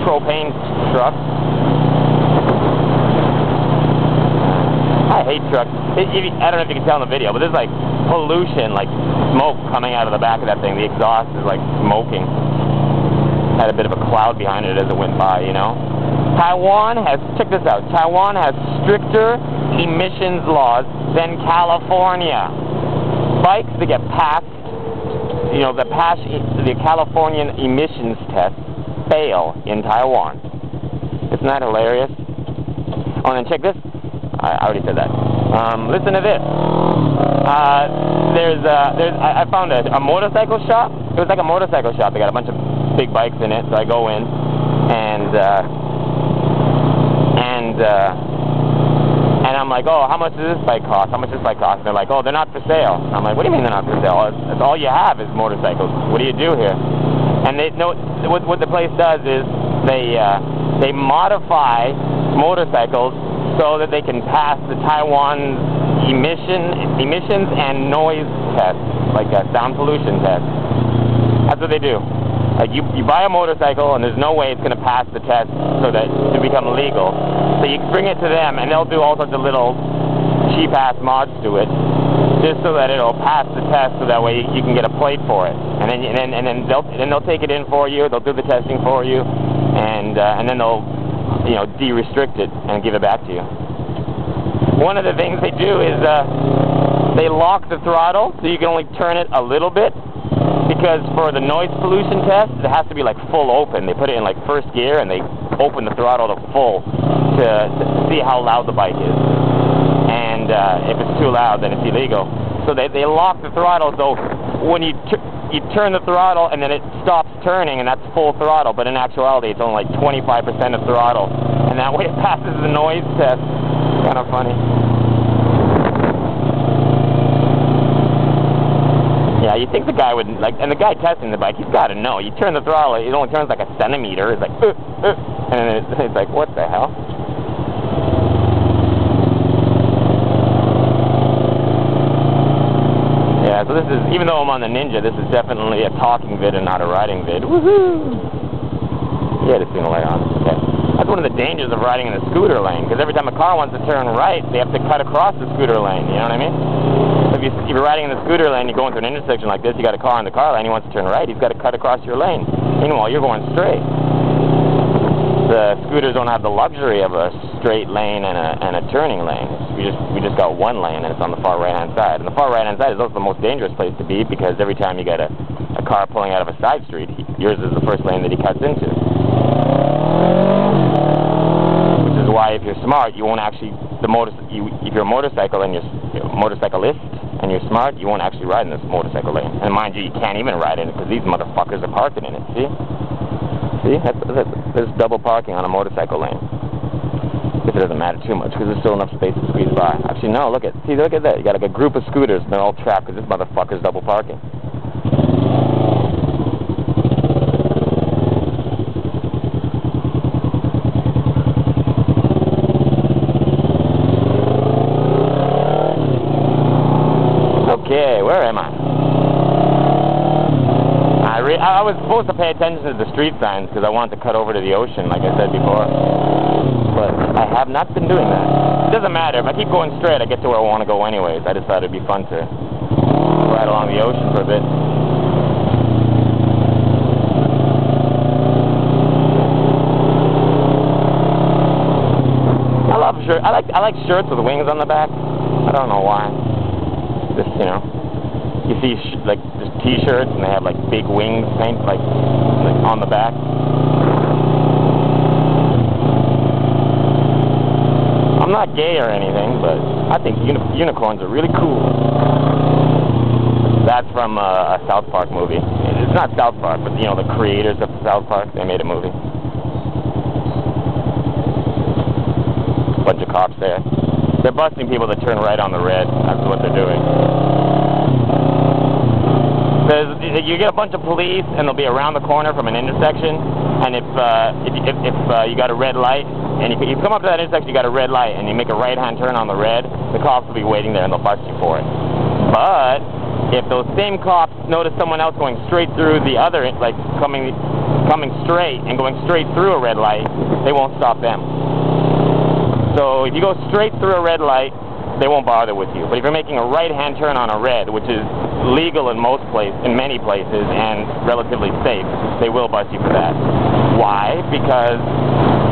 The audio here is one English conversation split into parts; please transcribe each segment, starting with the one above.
propane truck. I hate trucks. I don't know if you can tell in the video, but there's like pollution, like smoke coming out of the back of that thing. The exhaust is like smoking. Had a bit of a cloud behind it as it went by, you know. Taiwan has, check this out, Taiwan has stricter emissions laws than California. Bikes that get passed, you know, that pass the Californian emissions test fail in Taiwan. Isn't that hilarious? Oh, and then check this. I already said that. Listen to this. I found a motorcycle shop. It was like a motorcycle shop. They got a bunch of big bikes in it, so I go in, and I'm like, oh, how much does this bike cost? How much does this bike cost? And they're like, oh, they're not for sale. And I'm like, what do you mean they're not for sale? It's all you have is motorcycles. What do you do here? And they know what the place does is they modify motorcycles so that they can pass the Taiwan emissions and noise tests, like a sound pollution test. That's what they do. Like you buy a motorcycle and there's no way it's going to pass the test so that to become legal. So you bring it to them and they'll do all sorts of little cheap-ass mods to it, just so that it'll pass the test, so that way you can get a plate for it. And then they'll take it in for you. They'll do the testing for you, and then they'll, you know, de-restrict it and give it back to you. One of the things they do is they lock the throttle so you can only turn it a little bit, because for the noise pollution test it has to be like full open. They put it in like first gear and they open the throttle to full to see how loud the bike is, and if it's too loud then it's illegal. So they lock the throttle, so when you turn the throttle and then it stops turning, and that's full throttle, but in actuality it's only like 25% of throttle, and that way it passes the noise test. Kind of funny. Yeah, you think the guy would, like, and the guy testing the bike, he's got to know. You turn the throttle, it only turns like a centimeter. It's like, and then it's like, what the hell? Yeah, so this is, even though I'm on the Ninja, this is definitely a talking vid and not a riding vid. Woohoo! Yeah, the signal light on. Okay. That's one of the dangers of riding in the scooter lane, because every time a car wants to turn right, they have to cut across the scooter lane, you know what I mean? So if you're riding in the scooter lane, you're going through an intersection like this, you got a car in the car lane, he wants to turn right, he's got to cut across your lane. Meanwhile, you're going straight. The scooters don't have the luxury of a straight lane and a turning lane. We just got one lane, and it's on the far right-hand side. And the far right-hand side is also the most dangerous place to be, because every time you get a car pulling out of a side street, yours is the first lane that he cuts into. Which is why, if you're smart, you won't actually, if you're a motorcycle and you're a motorcyclist and you're smart, you won't actually ride in this motorcycle lane. And mind you, you can't even ride in it because these motherfuckers are parking in it, see? See? There's double parking on a motorcycle lane. If it doesn't matter too much, because there's still enough space to squeeze by. Actually, no, look at that. You got like a group of scooters, and they're all trapped because this motherfucker's double parking. Okay, where am I? I was supposed to pay attention to the street signs because I wanted to cut over to the ocean, like I said before. But I have not been doing that. It doesn't matter. If I keep going straight, I get to where I want to go anyways. I decided it'd be fun to ride along the ocean for a bit. I love shirts. I like shirts with wings on the back. I don't know why. Just, you know, you see like just t-shirts and they have like big wings painted like on the back. I'm not gay or anything, but I think unicorns are really cool. That's from a South Park movie. It's not South Park, but you know, the creators of South Park, they made a movie. Bunch of cops there. They're busting people that turn right on the red. That's what they're doing. You get a bunch of police, and they'll be around the corner from an intersection. And if you got a red light, and if you come up to that intersection, you got a red light, and you make a right-hand turn on the red, the cops will be waiting there, and they'll bust you for it. But if those same cops notice someone else going straight through the other, like coming straight and going straight through a red light, they won't stop them. So if you go straight through a red light, they won't bother with you. But if you're making a right-hand turn on a red, which is legal in many places, and relatively safe, they will bust you for that. Why? Because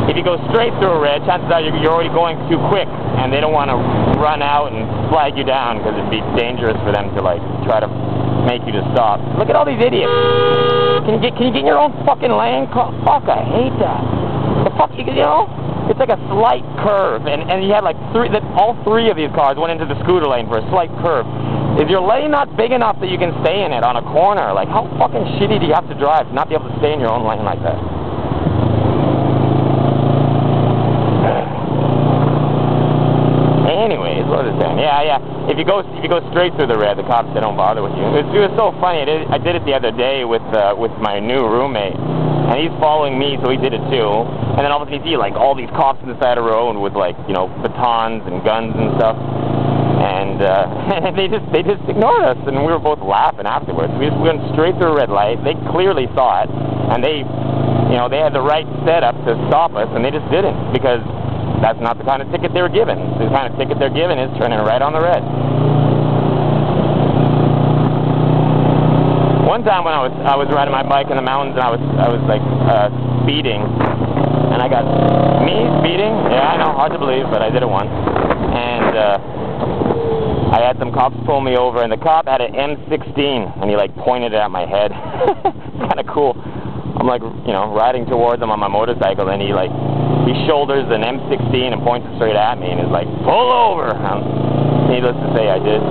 if you go straight through a red, chances are you're already going too quick, and they don't want to run out and flag you down because it'd be dangerous for them to like try to make you to stop. Look at all these idiots. Can you get in your own fucking lane? Fuck, I hate that. The fuck, you know? It's like a slight curve, and you had like all three of these cars went into the scooter lane for a slight curve. Is your lane not big enough that you can stay in it on a corner? Like, how fucking shitty do you have to drive to not be able to stay in your own lane like that? Anyways, what was I saying? Yeah. If you go straight through the red, the cops, they don't bother with you. It was so funny. I did it the other day with my new roommate, and he's following me, so he did it too. And then all of a sudden you see like all these cops on the side of the road with like, you know, batons and guns and stuff. And they just ignored us, and we were both laughing afterwards. We went straight through a red light. They clearly saw it, and they had the right setup to stop us, and they just didn't, because that's not the kind of ticket they were given. The kind of ticket they're given is turning right on the red. One time when I was riding my bike in the mountains, and I was like speeding, and I got speeding. Yeah, I know, hard to believe, but I did it once. And I had some cops pull me over, and the cop had an M16, and he like pointed it at my head. Kind of cool. I'm like, you know, riding towards him on my motorcycle, and he shoulders an M16 and points it straight at me, and is like, pull over. Needless to say, I did.